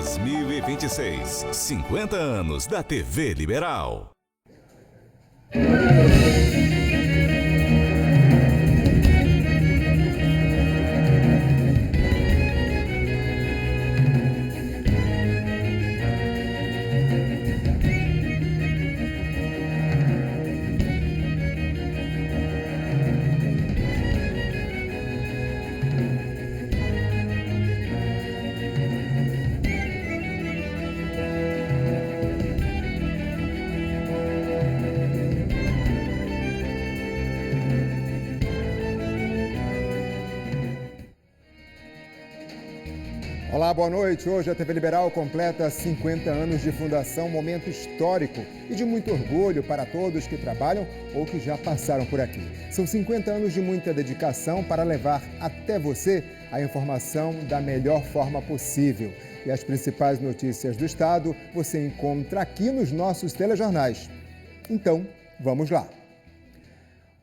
2026, 50 anos da TV Liberal. Olá, boa noite. Hoje a TV Liberal completa 50 anos de fundação, um momento histórico e de muito orgulho para todos que trabalham ou que já passaram por aqui. São 50 anos de muita dedicação para levar até você a informação da melhor forma possível. E as principais notícias do Estado você encontra aqui nos nossos telejornais. Então, vamos lá.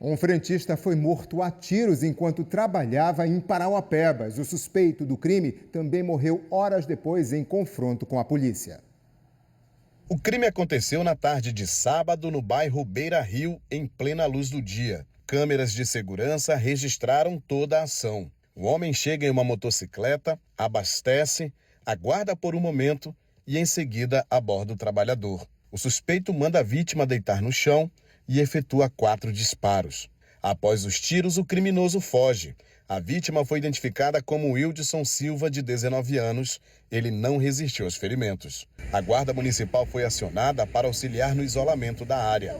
Um frentista foi morto a tiros enquanto trabalhava em Parauapebas. O suspeito do crime também morreu horas depois em confronto com a polícia. O crime aconteceu na tarde de sábado no bairro Beira Rio, em plena luz do dia. Câmeras de segurança registraram toda a ação. O homem chega em uma motocicleta, abastece, aguarda por um momento e em seguida aborda o trabalhador. O suspeito manda a vítima deitar no chão e efetua 4 disparos. Após os tiros, o criminoso foge. A vítima foi identificada como Wildson Silva, de 19 anos. Ele não resistiu aos ferimentos. A Guarda Municipal foi acionada para auxiliar no isolamento da área.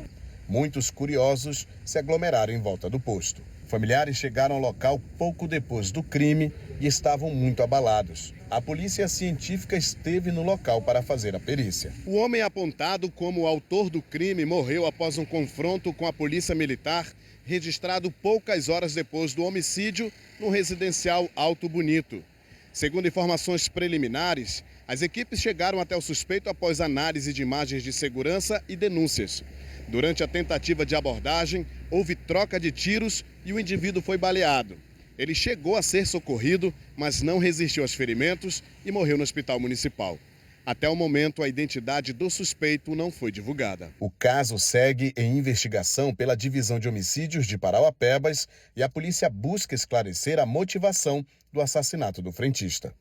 Muitos curiosos se aglomeraram em volta do posto. Familiares chegaram ao local pouco depois do crime e estavam muito abalados. A polícia científica esteve no local para fazer a perícia. O homem apontado como o autor do crime morreu após um confronto com a polícia militar, registrado poucas horas depois do homicídio no residencial Alto Bonito. Segundo informações preliminares, as equipes chegaram até o suspeito após análise de imagens de segurança e denúncias. Durante a tentativa de abordagem, houve troca de tiros e o indivíduo foi baleado. Ele chegou a ser socorrido, mas não resistiu aos ferimentos e morreu no hospital municipal. Até o momento, a identidade do suspeito não foi divulgada. O caso segue em investigação pela Divisão de Homicídios de Parauapebas e a polícia busca esclarecer a motivação do assassinato do frentista.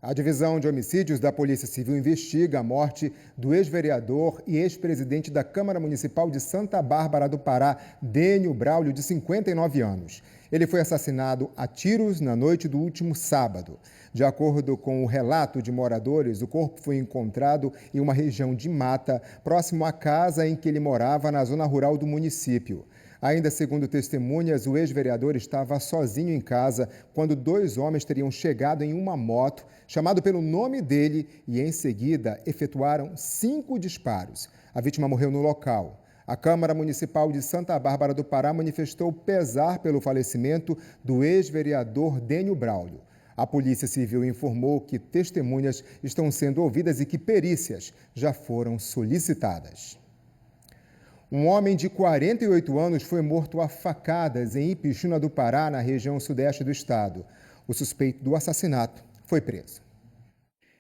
A Divisão de Homicídios da Polícia Civil investiga a morte do ex-vereador e ex-presidente da Câmara Municipal de Santa Bárbara do Pará, Dênio Braulio, de 59 anos. Ele foi assassinado a tiros na noite do último sábado. De acordo com o relato de moradores, o corpo foi encontrado em uma região de mata, próximo à casa em que ele morava, na zona rural do município. Ainda segundo testemunhas, o ex-vereador estava sozinho em casa quando 2 homens teriam chegado em uma moto, chamado pelo nome dele, e em seguida efetuaram 5 disparos. A vítima morreu no local. A Câmara Municipal de Santa Bárbara do Pará manifestou pesar pelo falecimento do ex-vereador Dênio Braulio. A Polícia Civil informou que testemunhas estão sendo ouvidas e que perícias já foram solicitadas. Um homem de 48 anos foi morto a facadas em Ipixuna do Pará, na região sudeste do estado. O suspeito do assassinato foi preso.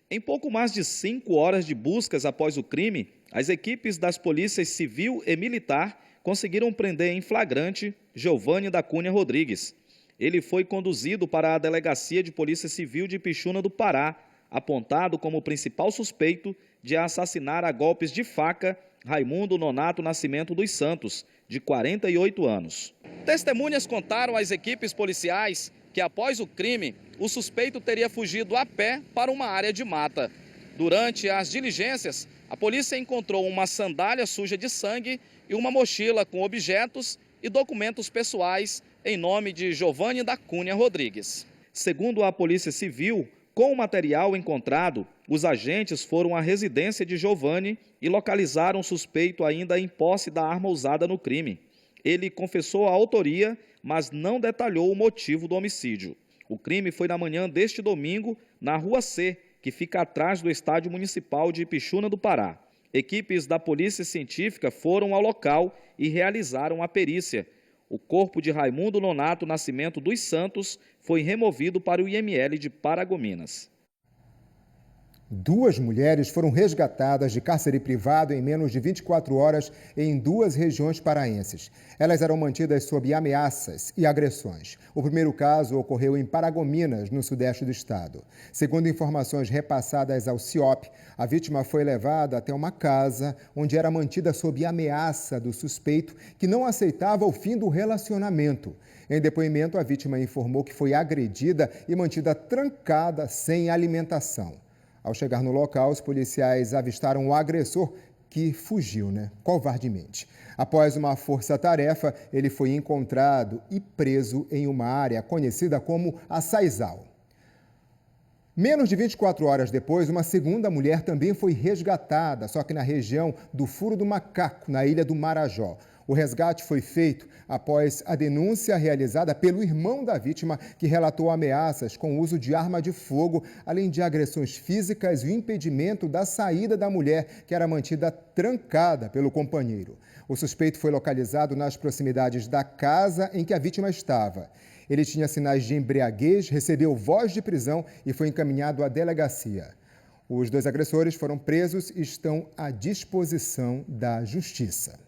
Em pouco mais de 5 horas de buscas após o crime, as equipes das polícias civil e militar conseguiram prender em flagrante Giovanni da Cunha Rodrigues. Ele foi conduzido para a Delegacia de Polícia Civil de Ipixuna do Pará, apontado como principal suspeito de assassinar a golpes de faca Raimundo Nonato Nascimento dos Santos, de 48 anos. Testemunhas contaram às equipes policiais que, após o crime, o suspeito teria fugido a pé para uma área de mata. Durante as diligências, a polícia encontrou uma sandália suja de sangue e uma mochila com objetos e documentos pessoais em nome de Giovanni da Cunha Rodrigues. Segundo a Polícia Civil, com o material encontrado, os agentes foram à residência de Giovanni e localizaram o suspeito ainda em posse da arma usada no crime. Ele confessou a autoria, mas não detalhou o motivo do homicídio. O crime foi na manhã deste domingo, na Rua C, que fica atrás do Estádio Municipal de Ipixuna do Pará. Equipes da Polícia Científica foram ao local e realizaram a perícia. O corpo de Raimundo Nonato Nascimento dos Santos foi removido para o IML de Paragominas. 2 mulheres foram resgatadas de cárcere privado em menos de 24 horas em 2 regiões paraenses. Elas eram mantidas sob ameaças e agressões. O primeiro caso ocorreu em Paragominas, no sudeste do estado. Segundo informações repassadas ao CIOP, a vítima foi levada até uma casa onde era mantida sob ameaça do suspeito, que não aceitava o fim do relacionamento. Em depoimento, a vítima informou que foi agredida e mantida trancada sem alimentação. Ao chegar no local, os policiais avistaram o agressor, que fugiu, covardemente. Após uma força-tarefa, ele foi encontrado e preso em uma área conhecida como a Saizal. Menos de 24 horas depois, uma segunda mulher também foi resgatada, só que na região do Furo do Macaco, na ilha do Marajó. O resgate foi feito após a denúncia realizada pelo irmão da vítima, que relatou ameaças com o uso de arma de fogo, além de agressões físicas e o impedimento da saída da mulher, que era mantida trancada pelo companheiro. O suspeito foi localizado nas proximidades da casa em que a vítima estava. Ele tinha sinais de embriaguez, recebeu voz de prisão e foi encaminhado à delegacia. Os 2 agressores foram presos e estão à disposição da Justiça.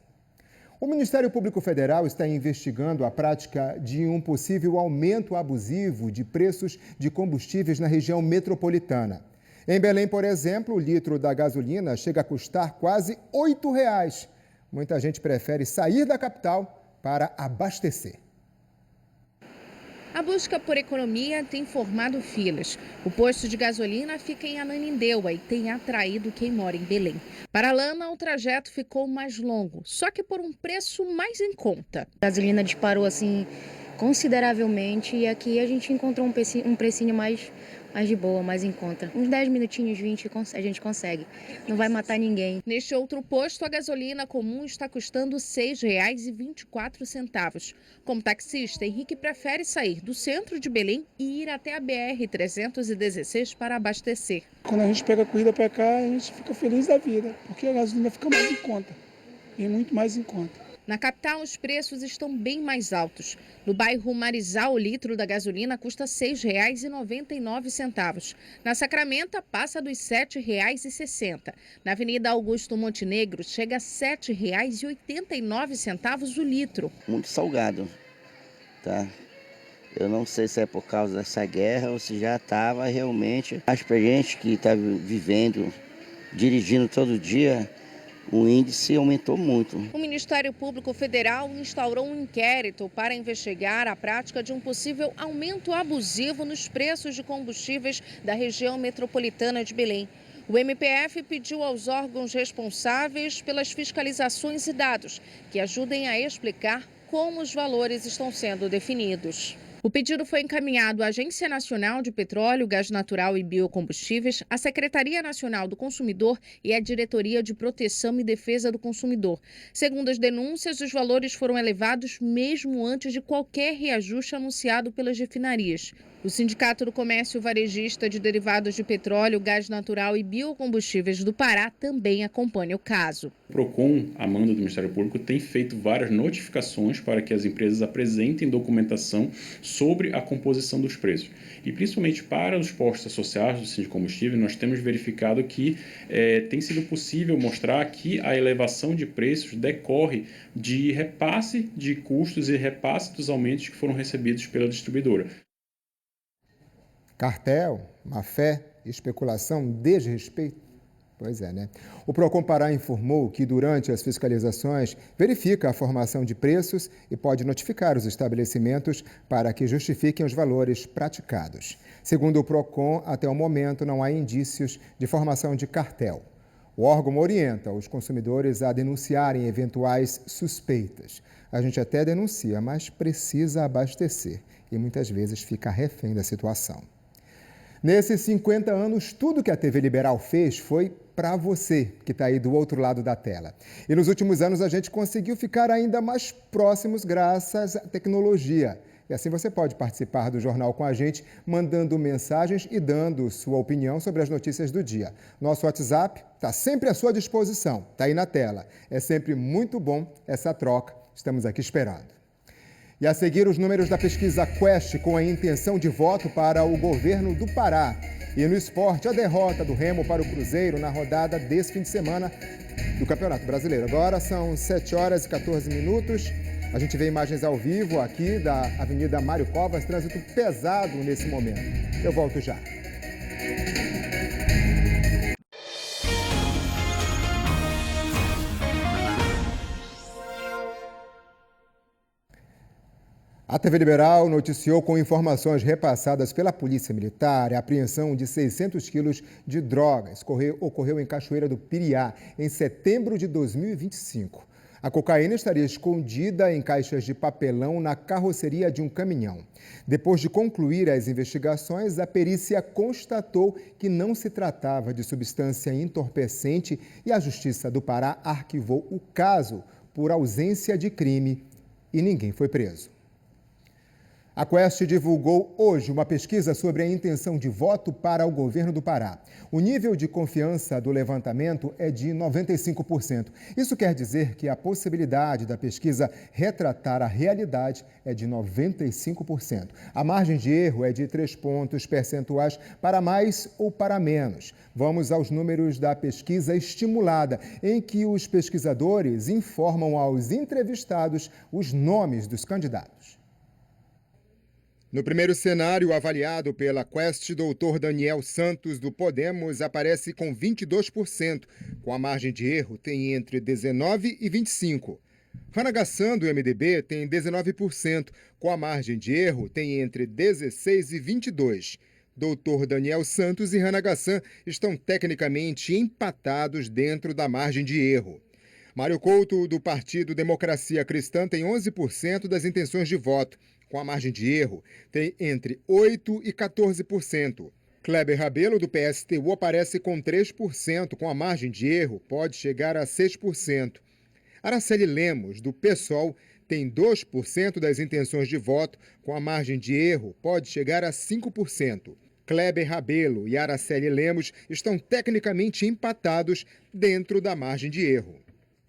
O Ministério Público Federal está investigando a prática de um possível aumento abusivo de preços de combustíveis na região metropolitana. Em Belém, por exemplo, o litro da gasolina chega a custar quase R$ 8. Muita gente prefere sair da capital para abastecer. A busca por economia tem formado filas. O posto de gasolina fica em Ananindeua e tem atraído quem mora em Belém. Para a Lana, o trajeto ficou mais longo, só que por um preço mais em conta. A gasolina disparou assim consideravelmente e aqui a gente encontrou um precinho mais de boa, mais em conta. Uns 10 minutinhos, 20, a gente consegue. Não vai matar ninguém. Neste outro posto, a gasolina comum está custando R$ 6,24. Como taxista, Henrique prefere sair do centro de Belém e ir até a BR-316 para abastecer. Quando a gente pega a corrida para cá, a gente fica feliz da vida, porque a gasolina fica mais em conta, e muito mais em conta. Na capital, os preços estão bem mais altos. No bairro Marizal, o litro da gasolina custa R$ 6,99. Na Sacramento, passa dos R$ 7,60. Na Avenida Augusto Montenegro, chega a R$ 7,89 o litro. Muito salgado, tá? Eu não sei se é por causa dessa guerra ou se já estava realmente. Mas para gente que está vivendo, dirigindo todo dia, o índice aumentou muito. O Ministério Público Federal instaurou um inquérito para investigar a prática de um possível aumento abusivo nos preços de combustíveis da região metropolitana de Belém. O MPF pediu aos órgãos responsáveis pelas fiscalizações e dados que ajudem a explicar como os valores estão sendo definidos. O pedido foi encaminhado à Agência Nacional de Petróleo, Gás Natural e Biocombustíveis, à Secretaria Nacional do Consumidor e à Diretoria de Proteção e Defesa do Consumidor. Segundo as denúncias, os valores foram elevados mesmo antes de qualquer reajuste anunciado pelas refinarias. O Sindicato do Comércio Varejista de Derivados de Petróleo, Gás Natural e Biocombustíveis do Pará também acompanha o caso. O PROCON, a mando do Ministério Público, tem feito várias notificações para que as empresas apresentem documentação sobre a composição dos preços. E principalmente para os postos associados do Sindicombustível, nós temos verificado que tem sido possível mostrar que a elevação de preços decorre de repasse de custos e repasse dos aumentos que foram recebidos pela distribuidora. Cartel, má-fé, especulação, desrespeito. Pois é, O PROCON Pará informou que durante as fiscalizações verifica a formação de preços e pode notificar os estabelecimentos para que justifiquem os valores praticados. Segundo o PROCON, até o momento não há indícios de formação de cartel. O órgão orienta os consumidores a denunciarem eventuais suspeitas. A gente até denuncia, mas precisa abastecer e muitas vezes fica refém da situação. Nesses 50 anos, tudo que a TV Liberal fez foi para você, que está aí do outro lado da tela. E nos últimos anos a gente conseguiu ficar ainda mais próximos graças à tecnologia. E assim você pode participar do jornal com a gente, mandando mensagens e dando sua opinião sobre as notícias do dia. Nosso WhatsApp está sempre à sua disposição, está aí na tela. É sempre muito bom essa troca, estamos aqui esperando. E a seguir, os números da pesquisa Quest com a intenção de voto para o governo do Pará. E no esporte, a derrota do Remo para o Cruzeiro na rodada desse fim de semana do Campeonato Brasileiro. Agora são 7 horas e 14 minutos. A gente vê imagens ao vivo aqui da Avenida Mário Covas, trânsito pesado nesse momento. Eu volto já. A TV Liberal noticiou com informações repassadas pela Polícia Militar a apreensão de 600 quilos de drogas. Ocorreu em Cachoeira do Piriá, em setembro de 2025. A cocaína estaria escondida em caixas de papelão na carroceria de um caminhão. Depois de concluir as investigações, a perícia constatou que não se tratava de substância entorpecente e a Justiça do Pará arquivou o caso por ausência de crime e ninguém foi preso. A Quest divulgou hoje uma pesquisa sobre a intenção de voto para o governo do Pará. O nível de confiança do levantamento é de 95%. Isso quer dizer que a possibilidade da pesquisa retratar a realidade é de 95%. A margem de erro é de 3 pontos percentuais para mais ou para menos. Vamos aos números da pesquisa estimulada, em que os pesquisadores informam aos entrevistados os nomes dos candidatos. No primeiro cenário, avaliado pela Quest, doutor Daniel Santos, do Podemos, aparece com 22%. Com a margem de erro, tem entre 19% e 25%. Hannah Gassan, do MDB, tem 19%. Com a margem de erro, tem entre 16% e 22%. Doutor Daniel Santos e Hannah Gassan estão tecnicamente empatados dentro da margem de erro. Mário Couto, do Partido Democracia Cristã, tem 11% das intenções de voto. Com a margem de erro, tem entre 8% e 14%. Kleber Rabelo, do PSTU, aparece com 3%. Com a margem de erro, pode chegar a 6%. Araceli Lemos, do PSOL, tem 2% das intenções de voto. Com a margem de erro, pode chegar a 5%. Kleber Rabelo e Araceli Lemos estão tecnicamente empatados dentro da margem de erro.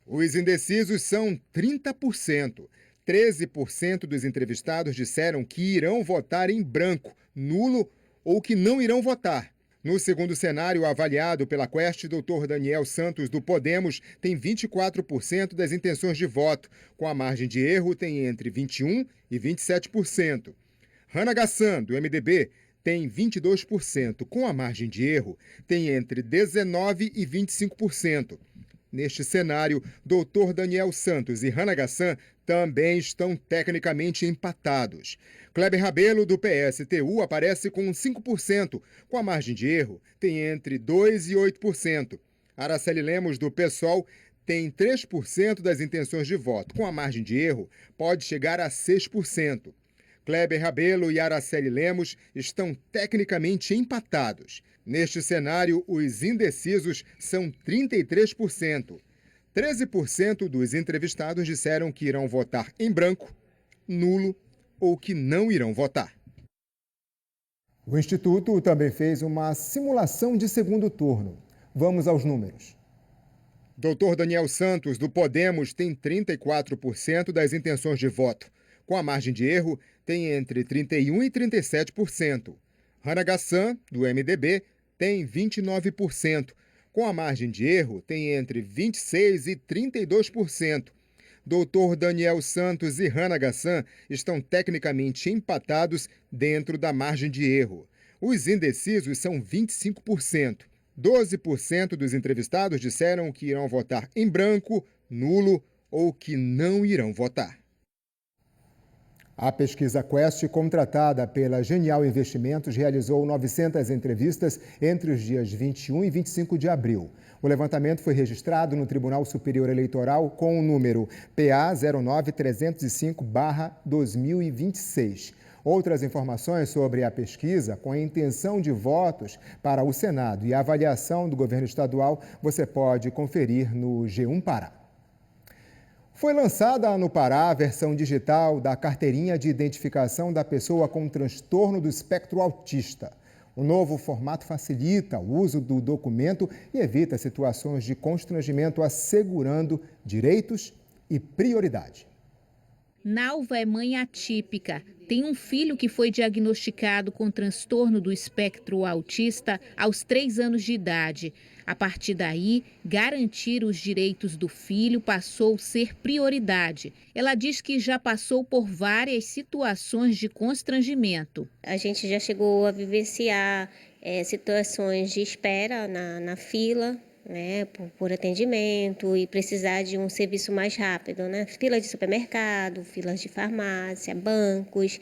Os indecisos são 30%. 13% dos entrevistados disseram que irão votar em branco, nulo ou que não irão votar. No segundo cenário, avaliado pela Quest, doutor Daniel Santos, do Podemos, tem 24% das intenções de voto. Com a margem de erro, tem entre 21% e 27%. Hannah Gassan, do MDB, tem 22%. Com a margem de erro, tem entre 19% e 25%. Neste cenário, doutor Daniel Santos e Hannah Gassan também estão tecnicamente empatados. Kleber Rabelo, do PSTU, aparece com 5%. Com a margem de erro, tem entre 2% e 8%. Araceli Lemos, do PSOL, tem 3% das intenções de voto. Com a margem de erro, pode chegar a 6%. Kleber Rabelo e Araceli Lemos estão tecnicamente empatados. Neste cenário, os indecisos são 33%. 13% dos entrevistados disseram que irão votar em branco, nulo ou que não irão votar. O Instituto também fez uma simulação de segundo turno. Vamos aos números. Doutor Daniel Santos, do Podemos, tem 34% das intenções de voto. Com a margem de erro, tem entre 31% e 37%. Hannah Gassan, do MDB, tem 29%. Com a margem de erro, tem entre 26% e 32%. Doutor Daniel Santos e Hannah Gassan estão tecnicamente empatados dentro da margem de erro. Os indecisos são 25%. 12% dos entrevistados disseram que irão votar em branco, nulo ou que não irão votar. A pesquisa Quest, contratada pela Genial Investimentos, realizou 900 entrevistas entre os dias 21 e 25 de abril. O levantamento foi registrado no Tribunal Superior Eleitoral com o número PA 09305/2026. Outras informações sobre a pesquisa, com a intenção de votos para o Senado e a avaliação do governo estadual, você pode conferir no G1 Pará. Foi lançada no Pará a versão digital da carteirinha de identificação da pessoa com transtorno do espectro autista. O novo formato facilita o uso do documento e evita situações de constrangimento, assegurando direitos e prioridade. Nalva é mãe atípica. Tem um filho que foi diagnosticado com transtorno do espectro autista aos 3 anos de idade. A partir daí, garantir os direitos do filho passou a ser prioridade. Ela diz que já passou por várias situações de constrangimento. A gente já chegou a vivenciar situações de espera na fila, né, por atendimento e precisar de um serviço mais rápido, né? Fila de supermercado, filas de farmácia, bancos.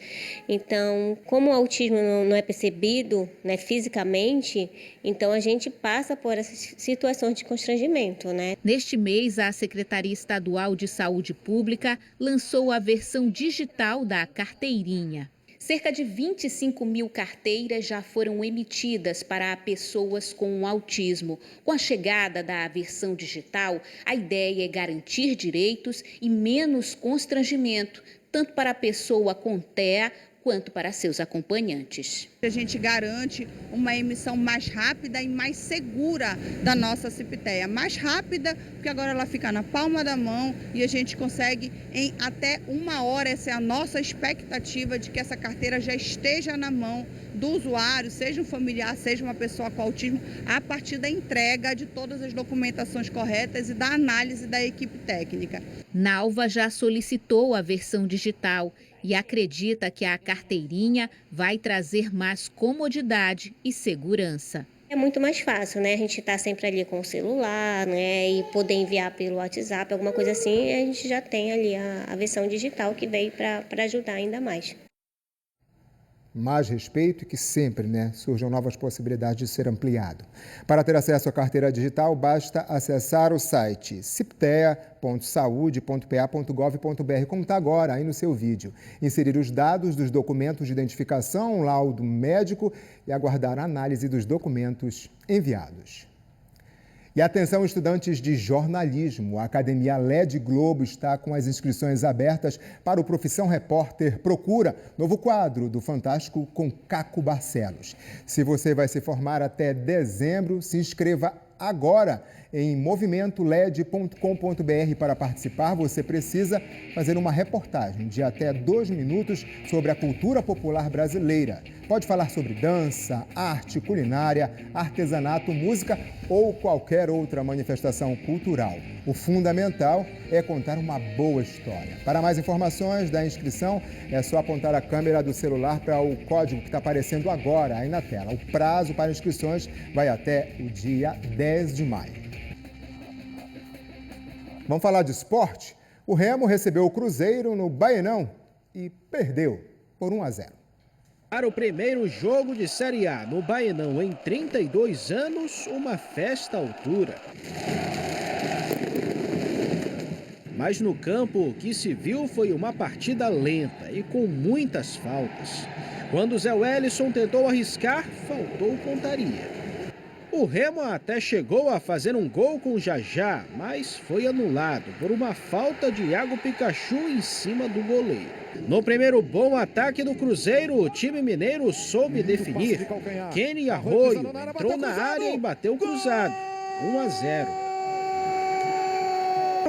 Então, como o autismo não é percebido, né, fisicamente, então a gente passa por essas situações de constrangimento, né? Neste mês, a Secretaria Estadual de Saúde Pública lançou a versão digital da carteirinha. Cerca de 25 mil carteiras já foram emitidas para pessoas com autismo. Com a chegada da versão digital, a ideia é garantir direitos e menos constrangimento, tanto para a pessoa com TEA quanto para seus acompanhantes. A gente garante uma emissão mais rápida e mais segura da nossa Ciptea. Mais rápida, porque agora ela fica na palma da mão e a gente consegue em até 1 hora. Essa é a nossa expectativa de que essa carteira já esteja na mão do usuário, seja um familiar, seja uma pessoa com autismo, a partir da entrega de todas as documentações corretas e da análise da equipe técnica. Nalva já solicitou a versão digital e acredita que a carteirinha vai trazer mais comodidade e segurança. É muito mais fácil, né? A gente está sempre ali com o celular, né? E poder enviar pelo WhatsApp, alguma coisa assim, a gente já tem ali a versão digital que veio para ajudar ainda mais. Mais respeito e que sempre, surjam novas possibilidades de ser ampliado. Para ter acesso à carteira digital, basta acessar o site ciptea.saude.pa.gov.br, como está agora aí no seu vídeo. Inserir os dados dos documentos de identificação, laudo médico e aguardar a análise dos documentos enviados. E atenção, estudantes de jornalismo, a Academia LED Globo está com as inscrições abertas para o Profissão Repórter Procura, novo quadro do Fantástico com Caco Barcelos. Se você vai se formar até dezembro, se inscreva agora em movimentoled.com.br. Para participar, você precisa fazer uma reportagem de até 2 minutos sobre a cultura popular brasileira. Pode falar sobre dança, arte, culinária, artesanato, música ou qualquer outra manifestação cultural. O fundamental é contar uma boa história. Para mais informações da inscrição, é só apontar a câmera do celular para o código que está aparecendo agora aí na tela. O prazo para inscrições vai até o dia 10 de maio. Vamos falar de esporte? O Remo recebeu o Cruzeiro no Baenão e perdeu por 1-0. Para o primeiro jogo de Série A no Baenão em 32 anos, uma festa à altura. Mas no campo, o que se viu foi uma partida lenta e com muitas faltas. Quando Zé Wellison tentou arriscar, faltou pontaria. O Remo até chegou a fazer um gol com o Jajá, mas foi anulado por uma falta de Iago Pikachu em cima do goleiro. No primeiro bom ataque do Cruzeiro, o time mineiro soube definir. Kenny Arroio entrou na área e bateu cruzado. 1-0.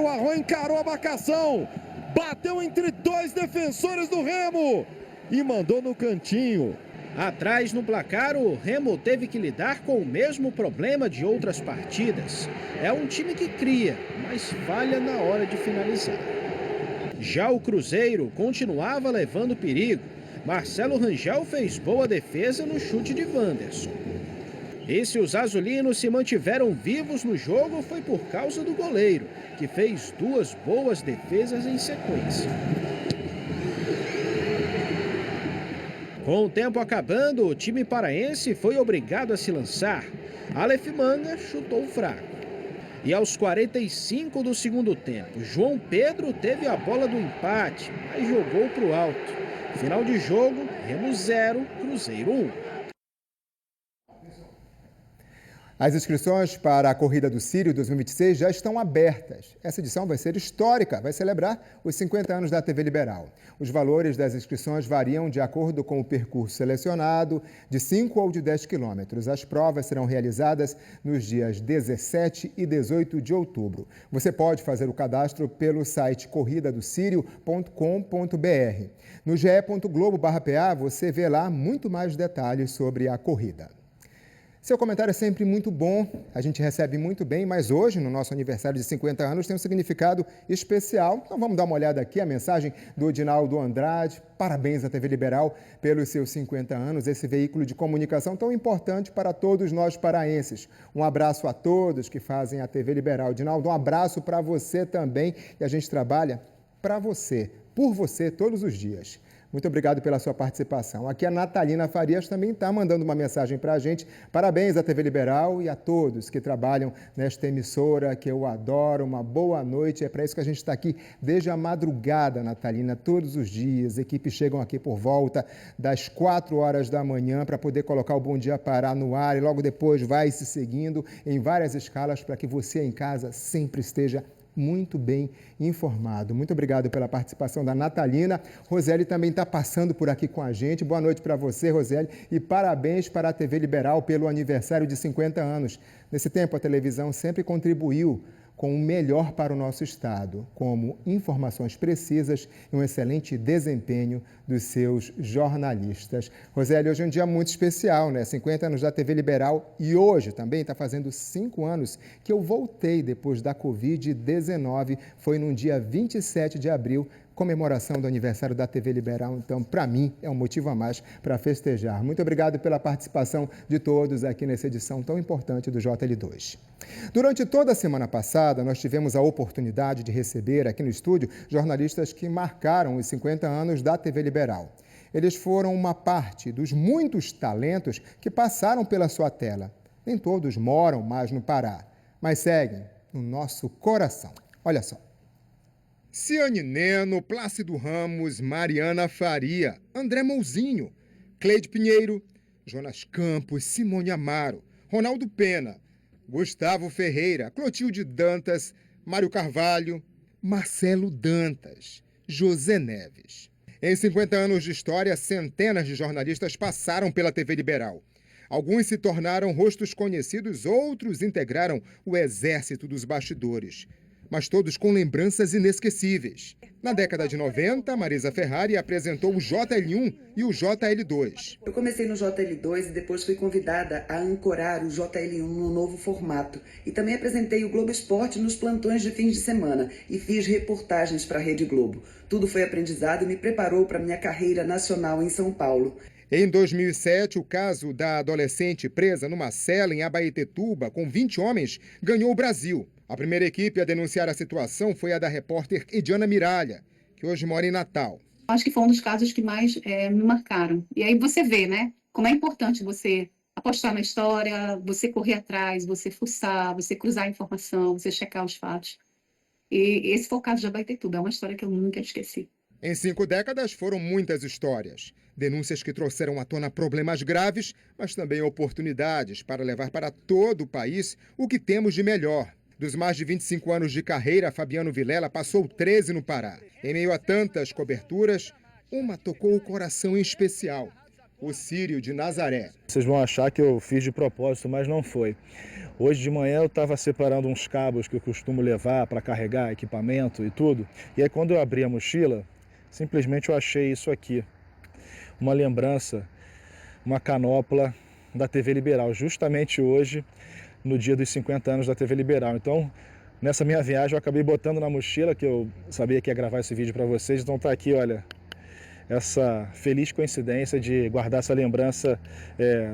O Arroio encarou a marcação, bateu entre 2 defensores do Remo e mandou no cantinho. Atrás no placar, o Remo teve que lidar com o mesmo problema de outras partidas. É um time que cria, mas falha na hora de finalizar. Já o Cruzeiro continuava levando perigo. Marcelo Rangel fez boa defesa no chute de Wanderson. E se os azulinos se mantiveram vivos no jogo foi por causa do goleiro, que fez 2 boas defesas em sequência. Com o tempo acabando, o time paraense foi obrigado a se lançar. Aleph Manga chutou fraco. E aos 45 do segundo tempo, João Pedro teve a bola do empate, mas jogou para o alto. Final de jogo, Remo 0, Cruzeiro 1. As inscrições para a Corrida do Círio 2026 já estão abertas. Essa edição vai ser histórica, vai celebrar os 50 anos da TV Liberal. Os valores das inscrições variam de acordo com o percurso selecionado, de 5 ou de 10 quilômetros. As provas serão realizadas nos dias 17 e 18 de outubro. Você pode fazer o cadastro pelo site corridadocirio.com.br. No ge.globo.pa você vê lá muito mais detalhes sobre a corrida. Seu comentário é sempre muito bom, a gente recebe muito bem, mas hoje, no nosso aniversário de 50 anos, tem um significado especial. Então vamos dar uma olhada aqui, a mensagem do Edinaldo Andrade. Parabéns à TV Liberal pelos seus 50 anos, esse veículo de comunicação tão importante para todos nós paraenses. Um abraço a todos que fazem a TV Liberal. Edinaldo, um abraço para você também, e a gente trabalha para você, por você, todos os dias. Muito obrigado pela sua participação. Aqui a Natalina Farias também está mandando uma mensagem para a gente. Parabéns à TV Liberal e a todos que trabalham nesta emissora que eu adoro. Uma boa noite. É para isso que a gente está aqui desde a madrugada, Natalina, todos os dias. Equipes chegam aqui por volta das 4 horas da manhã para poder colocar o Bom Dia Pará no ar e logo depois vai se seguindo em várias escalas para que você em casa sempre esteja muito bem informado. Muito obrigado pela participação da Natalina. Roseli também está passando por aqui com a gente. Boa noite para você, Roseli, e parabéns para a TV Liberal pelo aniversário de 50 anos. Nesse tempo, a televisão sempre contribuiu com o melhor para o nosso Estado, como informações precisas e um excelente desempenho dos seus jornalistas. Roseli, hoje é um dia muito especial, né? 50 anos da TV Liberal e hoje também está fazendo 5 anos que eu voltei depois da Covid-19. Foi no dia 27 de abril, comemoração do aniversário da TV Liberal. Então, para mim, é um motivo a mais para festejar. Muito obrigado pela participação de todos aqui nessa edição tão importante do JL2. Durante toda a semana passada, nós tivemos a oportunidade de receber aqui no estúdio jornalistas que marcaram os 50 anos da TV Liberal. Eles foram uma parte dos muitos talentos que passaram pela sua tela. Nem todos moram mais no Pará, mas seguem no nosso coração. Olha só. Ciane Neno, Plácido Ramos, Mariana Faria, André Mouzinho, Cleide Pinheiro, Jonas Campos, Simone Amaro, Ronaldo Pena, Gustavo Ferreira, Clotilde Dantas, Mário Carvalho, Marcelo Dantas, José Neves. Em 50 anos de história, centenas de jornalistas passaram pela TV Liberal. Alguns se tornaram rostos conhecidos, outros integraram o exército dos bastidores, mas todos com lembranças inesquecíveis. Na década de 90, Marisa Ferrari apresentou o JL1 e o JL2. Eu comecei no JL2 e depois fui convidada a ancorar o JL1 no novo formato. E também apresentei o Globo Esporte nos plantões de fins de semana e fiz reportagens para a Rede Globo. Tudo foi aprendizado e me preparou para minha carreira nacional em São Paulo. Em 2007, o caso da adolescente presa numa cela em Abaetetuba com 20 homens ganhou o Brasil. A primeira equipe a denunciar a situação foi a da repórter Ediana Miralha, que hoje mora em Natal. Acho que foi um dos casos que mais me marcaram. E aí você vê, né, como é importante você apostar na história, você correr atrás, você fuçar, você cruzar a informação, você checar os fatos. E esse foi o caso de Abaetetuba, é uma história que eu nunca esqueci. Em 5 décadas foram muitas histórias. Denúncias que trouxeram à tona problemas graves, mas também oportunidades para levar para todo o país o que temos de melhor. Dos mais de 25 anos de carreira, Fabiano Vilela passou 13 no Pará. Em meio a tantas coberturas, uma tocou o coração em especial: o Círio de Nazaré. Vocês vão achar que eu fiz de propósito, mas não foi. Hoje de manhã eu estava separando uns cabos que eu costumo levar para carregar equipamento e tudo. E aí quando eu abri a mochila, simplesmente eu achei isso aqui. Uma lembrança, uma canopla da TV Liberal, justamente hoje, no dia dos 50 anos da TV Liberal. Então, nessa minha viagem, eu acabei botando na mochila, que eu sabia que ia gravar esse vídeo para vocês. Então tá aqui, olha, essa feliz coincidência de guardar essa lembrança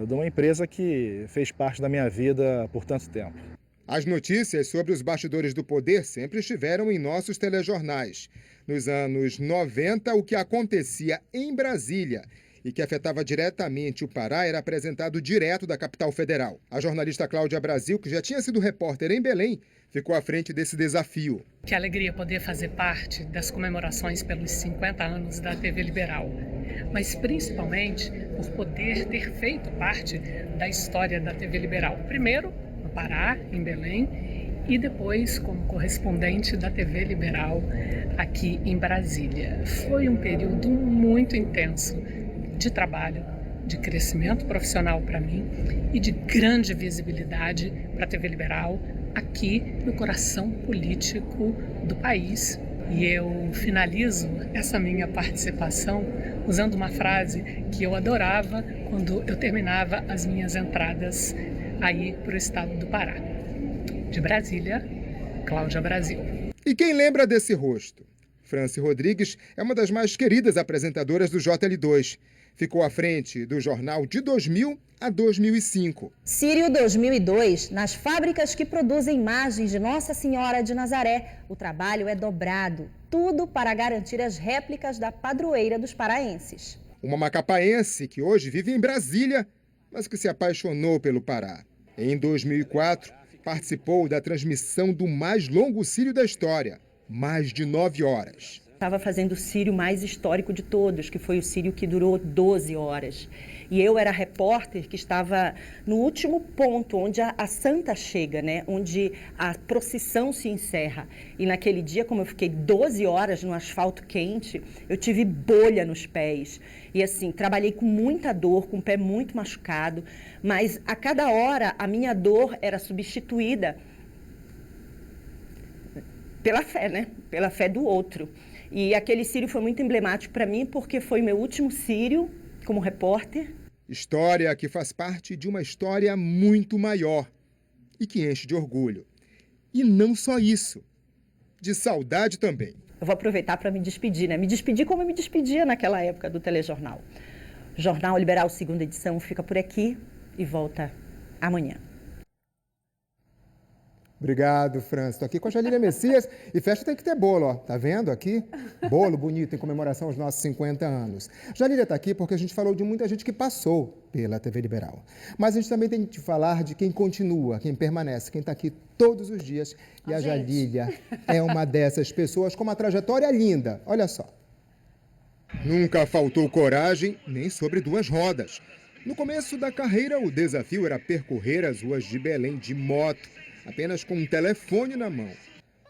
de uma empresa que fez parte da minha vida por tanto tempo. As notícias sobre os bastidores do poder sempre estiveram em nossos telejornais. Nos anos 90, o que acontecia em Brasília e que afetava diretamente o Pará era apresentado direto da capital federal. A jornalista Cláudia Brasil, que já tinha sido repórter em Belém, ficou à frente desse desafio. Que alegria poder fazer parte das comemorações pelos 50 anos da TV Liberal, mas principalmente por poder ter feito parte da história da TV Liberal. Primeiro, Pará, em Belém, e depois como correspondente da TV Liberal aqui em Brasília. Foi um período muito intenso de trabalho, de crescimento profissional para mim e de grande visibilidade para a TV Liberal aqui no coração político do país. E eu finalizo essa minha participação usando uma frase que eu adorava quando eu terminava as minhas entradas aí para o estado do Pará. De Brasília, Cláudia Brasil. E quem lembra desse rosto? Franci Rodrigues é uma das mais queridas apresentadoras do JL2. Ficou à frente do jornal de 2000 a 2005. Sírio 2002, nas fábricas que produzem imagens de Nossa Senhora de Nazaré, o trabalho é dobrado. Tudo para garantir as réplicas da padroeira dos paraenses. Uma macapaense que hoje vive em Brasília, mas que se apaixonou pelo Pará. Em 2004, participou da transmissão do mais longo sírio da história, mais de 9 horas. Estava fazendo o sírio mais histórico de todos, que foi o sírio que durou 12 horas. E eu era repórter que estava no último ponto, onde a Santa chega, né? Onde a procissão se encerra. E naquele dia, como eu fiquei 12 horas no asfalto quente, eu tive bolha nos pés. E assim, trabalhei com muita dor, com o pé muito machucado, mas a cada hora a minha dor era substituída pela fé, né? Pela fé do outro. E aquele sírio foi muito emblemático para mim, porque foi meu último sírio como repórter. História que faz parte de uma história muito maior e que enche de orgulho. E não só isso, de saudade também. Eu vou aproveitar para me despedir, né? Me despedir como eu me despedia naquela época do telejornal. O Jornal Liberal, segunda edição, fica por aqui e volta amanhã. Obrigado, Franci. Estou aqui com a Jalília Messias e festa tem que ter bolo, ó. Tá vendo aqui? Bolo bonito em comemoração aos nossos 50 anos. Jalília está aqui porque a gente falou de muita gente que passou pela TV Liberal. Mas a gente também tem que falar de quem continua, quem permanece, quem está aqui todos os dias. E a Jalília é uma dessas pessoas com uma trajetória linda. Olha só. Nunca faltou coragem, nem sobre 2 rodas. No começo da carreira, o desafio era percorrer as ruas de Belém de moto, apenas com um telefone na mão.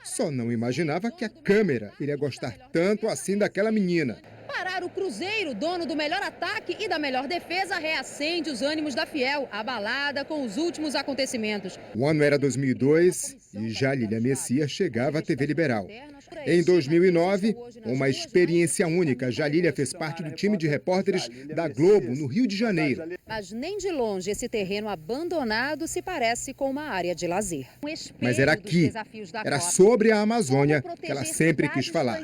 Só não imaginava que a câmera iria gostar tanto assim daquela menina. Parar o Cruzeiro, dono do melhor ataque e da melhor defesa, reacende os ânimos da Fiel, abalada com os últimos acontecimentos. O ano era 2002 e Jalília Messias chegava à TV Liberal. Em 2009, uma experiência única, Jalília fez parte do time de repórteres da Globo, no Rio de Janeiro. Mas nem de longe esse terreno abandonado se parece com uma área de lazer. Mas era aqui, era sobre a Amazônia que ela sempre quis falar.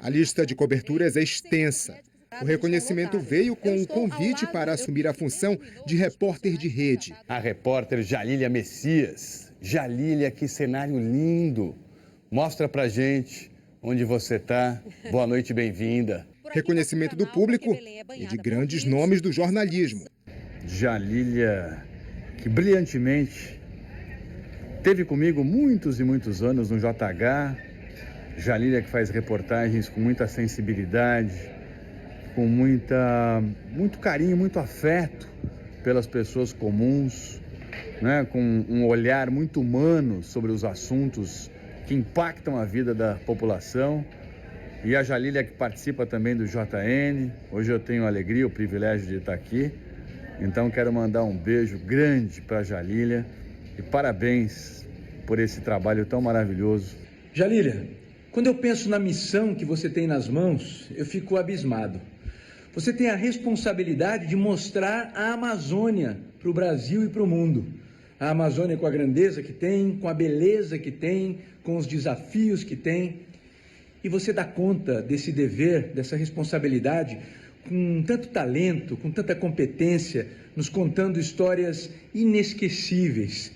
A lista de coberturas é extensa. O reconhecimento veio com um convite para assumir a função de repórter de rede. A repórter Jalília Messias. Jalília, que cenário lindo. Mostra pra gente onde você tá. Boa noite, bem-vinda. Reconhecimento do público e de grandes nomes do jornalismo. Jalília, que brilhantemente teve comigo muitos e muitos anos no JH. Jalília que faz reportagens com muita sensibilidade, com muito carinho, muito afeto pelas pessoas comuns, né? Com um olhar muito humano sobre os assuntos que impactam a vida da população. E a Jalília que participa também do JN. Hoje eu tenho a alegria, o privilégio de estar aqui. Então quero mandar um beijo grande para a Jalília e parabéns por esse trabalho tão maravilhoso. Jalília, quando eu penso na missão que você tem nas mãos, eu fico abismado. Você tem a responsabilidade de mostrar a Amazônia para o Brasil e para o mundo. A Amazônia com a grandeza que tem, com a beleza que tem, com os desafios que tem. E você dá conta desse dever, dessa responsabilidade, com tanto talento, com tanta competência, nos contando histórias inesquecíveis.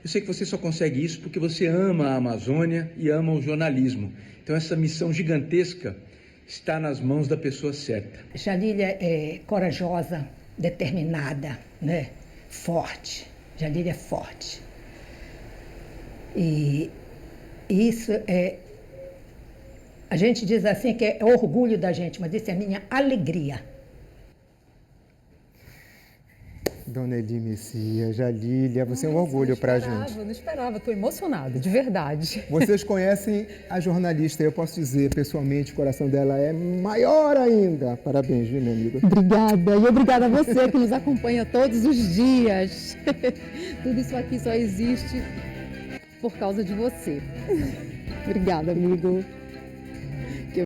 Eu sei que você só consegue isso porque você ama a Amazônia e ama o jornalismo. Então essa missão gigantesca está nas mãos da pessoa certa. Jalília é corajosa, determinada, né? Forte. Jalília é forte. E isso é... A gente diz assim que é orgulho da gente, mas isso é minha alegria. Dona Eli Messias, Jalília, você é um orgulho pra gente. Eu não esperava, estou emocionada, de verdade. Vocês conhecem a jornalista, eu posso dizer pessoalmente, o coração dela é maior ainda. Parabéns, viu, minha amiga? Obrigada, e obrigada a você que nos acompanha todos os dias. Tudo isso aqui só existe por causa de você. Obrigada, amigo.